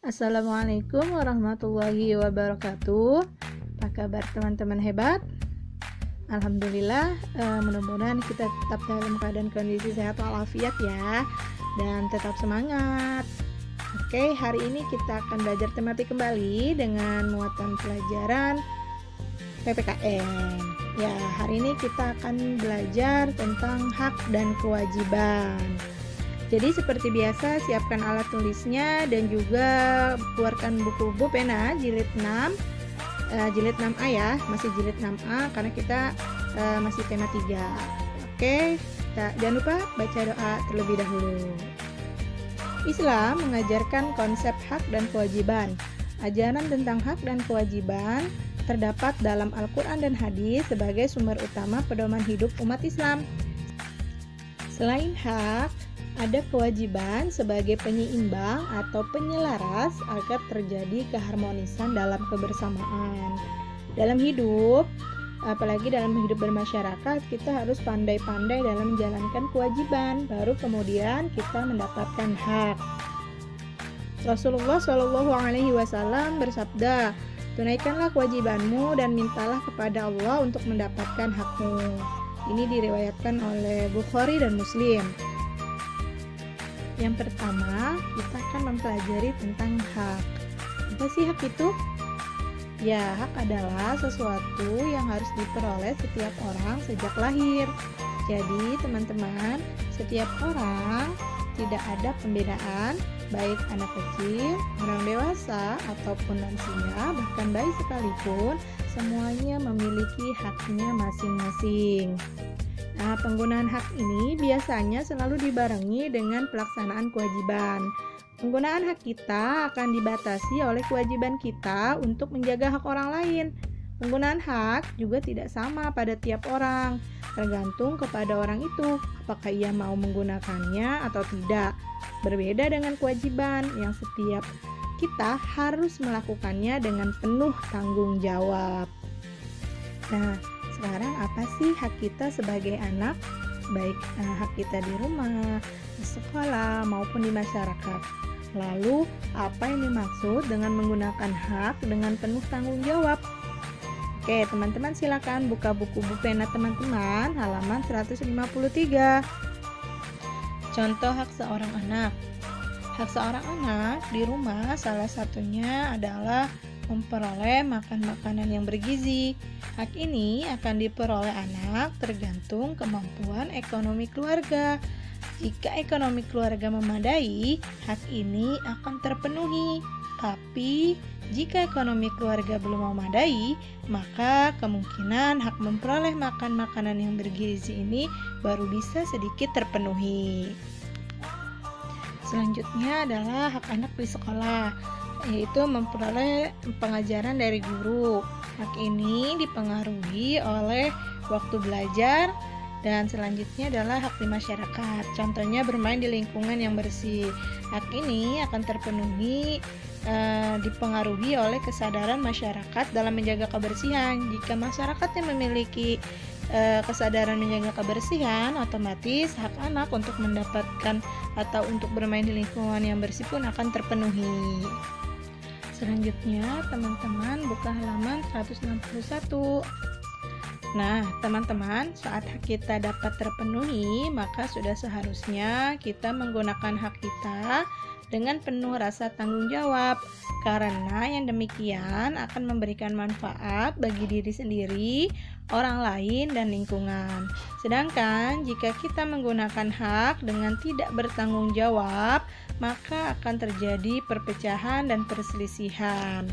Assalamualaikum warahmatullahi wabarakatuh. Apa kabar teman-teman hebat? Alhamdulillah, mudah-mudahan kita tetap dalam keadaan kondisi sehat walafiat ya, dan tetap semangat. Oke, hari ini kita akan belajar tematik kembali dengan muatan pelajaran PPKN. Ya, hari ini kita akan belajar tentang hak dan kewajiban. Jadi seperti biasa, siapkan alat tulisnya dan juga keluarkan buku pena jilid 6, jilid 6A ya, masih jilid 6A karena kita masih tema 3. Oke, jangan lupa baca doa terlebih dahulu. Islam mengajarkan konsep hak dan kewajiban. Ajaran tentang hak dan kewajiban terdapat dalam Al-Quran dan hadis sebagai sumber utama pedoman hidup umat Islam. Selain hak, ada kewajiban sebagai penyeimbang atau penyelaras agar terjadi keharmonisan dalam kebersamaan. Dalam hidup, apalagi dalam hidup bermasyarakat, kita harus pandai-pandai dalam menjalankan kewajiban, baru kemudian kita mendapatkan hak. Rasulullah Shallallahu Alaihi Wasallam bersabda, tunaikanlah kewajibanmu dan mintalah kepada Allah untuk mendapatkan hakmu. Ini diriwayatkan oleh Bukhari dan Muslim. Yang pertama, kita akan mempelajari tentang hak. Apa sih hak itu? Ya, hak adalah sesuatu yang harus diperoleh setiap orang sejak lahir. Jadi, teman-teman, setiap orang tidak ada pembedaan, baik anak kecil, orang dewasa, ataupun lansia, bahkan bayi sekalipun, semuanya memiliki haknya masing-masing. Nah, penggunaan hak ini biasanya selalu dibarengi dengan pelaksanaan kewajiban. Penggunaan hak kita akan dibatasi oleh kewajiban kita untuk menjaga hak orang lain. Penggunaan hak juga tidak sama pada tiap orang, tergantung kepada orang itu, apakah ia mau menggunakannya atau tidak. Berbeda dengan kewajiban yang setiap kita harus melakukannya dengan penuh tanggung jawab. Nah, sekarang apa sih hak kita sebagai anak, baik hak kita di rumah, di sekolah, maupun di masyarakat? Lalu, apa yang dimaksud dengan menggunakan hak dengan penuh tanggung jawab? Oke, teman-teman silakan buka buku pena teman-teman, halaman 153. Contoh hak seorang anak. Hak seorang anak di rumah salah satunya adalah memperoleh makan makanan yang bergizi. Hak ini akan diperoleh anak tergantung kemampuan ekonomi keluarga. Jika ekonomi keluarga memadai, hak ini akan terpenuhi. Tapi, jika ekonomi keluarga belum memadai, maka kemungkinan hak memperoleh makan makanan yang bergizi ini baru bisa sedikit terpenuhi. Selanjutnya adalah hak anak di sekolah, yaitu memperoleh pengajaran dari guru. Hak ini dipengaruhi oleh waktu belajar, dan selanjutnya adalah hak di masyarakat. Contohnya bermain di lingkungan yang bersih. Hak ini akan terpenuhi dipengaruhi oleh kesadaran masyarakat dalam menjaga kebersihan. Jika masyarakatnya memiliki kesadaran menjaga kebersihan, otomatis hak anak untuk mendapatkan atau untuk bermain di lingkungan yang bersih pun akan terpenuhi. Selanjutnya, teman-teman buka halaman 161. Nah, teman-teman, saat hak kita dapat terpenuhi, maka sudah seharusnya kita menggunakan hak kita dengan penuh rasa tanggung jawab, karena yang demikian akan memberikan manfaat bagi diri sendiri, orang lain, dan lingkungan. Sedangkan jika kita menggunakan hak dengan tidak bertanggung jawab, maka akan terjadi perpecahan dan perselisihan.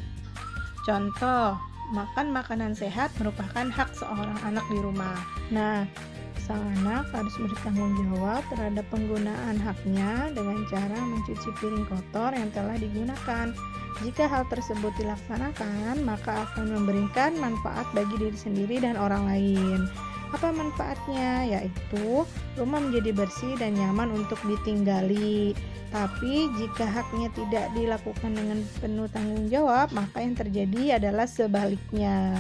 Contoh, makan makanan sehat merupakan hak seorang anak di rumah. Nah, sang anak harus bertanggung jawab terhadap penggunaan haknya dengan cara mencuci piring kotor yang telah digunakan. Jika hal tersebut dilaksanakan, maka akan memberikan manfaat bagi diri sendiri dan orang lain. Apa manfaatnya? Yaitu rumah menjadi bersih dan nyaman untuk ditinggali. Tapi jika haknya tidak dilakukan dengan penuh tanggung jawab, maka yang terjadi adalah sebaliknya.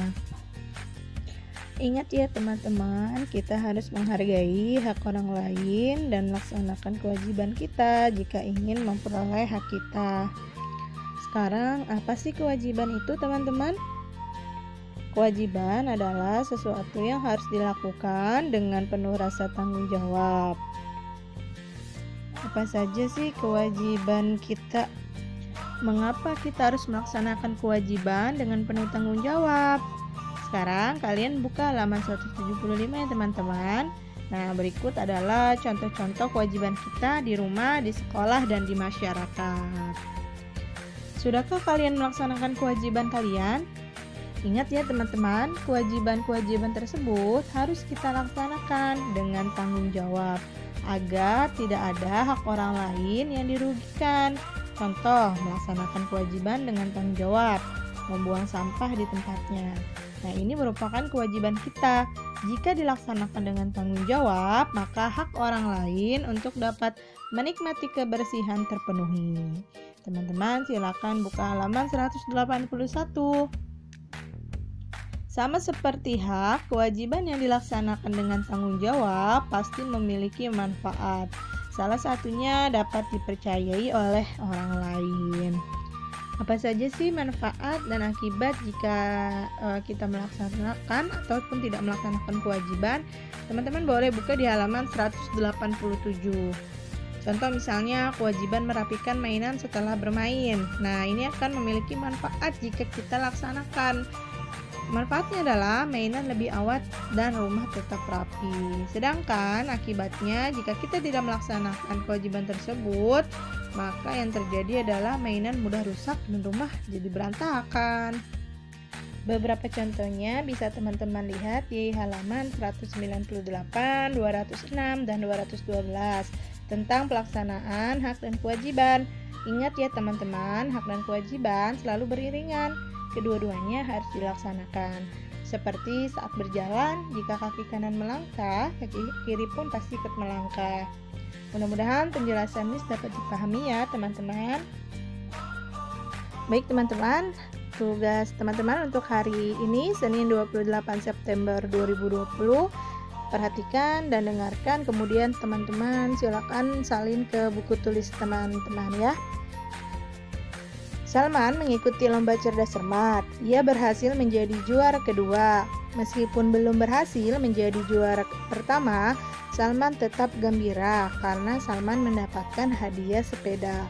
Ingat ya teman-teman, kita harus menghargai hak orang lain dan laksanakan kewajiban kita jika ingin memperoleh hak kita. Sekarang, apa sih kewajiban itu, teman-teman? Kewajiban adalah sesuatu yang harus dilakukan dengan penuh rasa tanggung jawab. Apa saja sih kewajiban kita? Mengapa kita harus melaksanakan kewajiban dengan penuh tanggung jawab? Sekarang kalian buka halaman 175 ya teman-teman. Nah, berikut adalah contoh-contoh kewajiban kita di rumah, di sekolah, dan di masyarakat. Sudahkah kalian melaksanakan kewajiban kalian? Ingat ya teman-teman, kewajiban-kewajiban tersebut harus kita laksanakan dengan tanggung jawab agar tidak ada hak orang lain yang dirugikan. Contoh, melaksanakan kewajiban dengan tanggung jawab, membuang sampah di tempatnya. Nah, ini merupakan kewajiban kita. Jika dilaksanakan dengan tanggung jawab, maka hak orang lain untuk dapat menikmati kebersihan terpenuhi. Teman-teman, silakan buka halaman 181. Sama seperti hak, kewajiban yang dilaksanakan dengan tanggung jawab pasti memiliki manfaat. Salah satunya dapat dipercayai oleh orang lain. Apa saja sih manfaat dan akibat jika kita melaksanakan ataupun tidak melaksanakan kewajiban? Teman-teman boleh buka di halaman 187. Contoh misalnya kewajiban merapikan mainan setelah bermain. Nah, ini akan memiliki manfaat jika kita laksanakan. Manfaatnya adalah mainan lebih awet dan rumah tetap rapi. Sedangkan akibatnya jika kita tidak melaksanakan kewajiban tersebut, maka yang terjadi adalah mainan mudah rusak dan rumah jadi berantakan. Beberapa contohnya bisa teman-teman lihat di halaman 198, 206, dan 212 tentang pelaksanaan hak dan kewajiban. Ingat ya teman-teman, hak dan kewajiban selalu beriringan. Kedua-duanya harus dilaksanakan. Seperti saat berjalan, jika kaki kanan melangkah, kaki kiri pun pasti ikut melangkah. Mudah-mudahan penjelasan ini dapat dipahami ya teman-teman. Baik teman-teman, tugas teman-teman untuk hari ini Senin 28 September 2020. Perhatikan dan dengarkan, kemudian teman-teman silakan salin ke buku tulis teman-teman ya. Salman mengikuti lomba cerdas cermat. Ia berhasil menjadi juara kedua. Meskipun belum berhasil menjadi juara pertama, Salman tetap gembira karena Salman mendapatkan hadiah sepeda.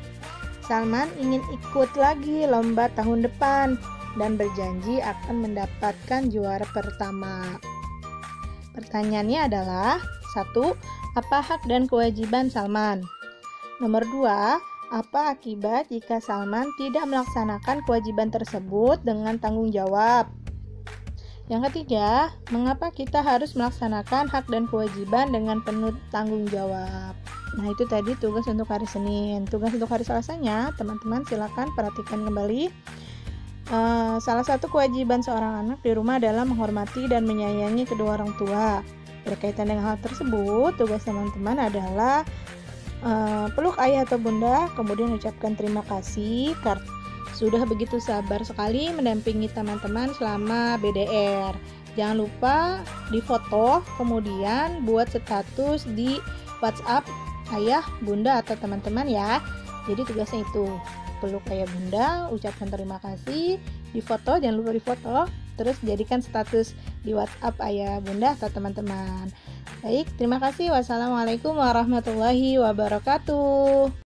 Salman ingin ikut lagi lomba tahun depan dan berjanji akan mendapatkan juara pertama. Pertanyaannya adalah: 1. Apa hak dan kewajiban Salman? Nomor 2. Apa akibat jika Salman tidak melaksanakan kewajiban tersebut dengan tanggung jawab? Yang ketiga, mengapa kita harus melaksanakan hak dan kewajiban dengan penuh tanggung jawab? Nah, itu tadi tugas untuk hari Senin. Tugas untuk hari Selasanya, teman-teman silakan perhatikan kembali. Salah satu kewajiban seorang anak di rumah adalah menghormati dan menyayangi kedua orang tua. Berkaitan dengan hal tersebut, tugas teman-teman adalah peluk ayah atau bunda, kemudian ucapkan terima kasih karena sudah begitu sabar sekali mendampingi teman-teman selama BDR. Jangan lupa difoto, kemudian buat status di WhatsApp ayah, bunda, atau teman-teman ya. Jadi tugasnya itu, peluk ayah bunda, ucapkan terima kasih, difoto, jangan lupa difoto, terus jadikan status di WhatsApp ayah, bunda, atau teman-teman. Baik, terima kasih. Wassalamualaikum warahmatullahi wabarakatuh.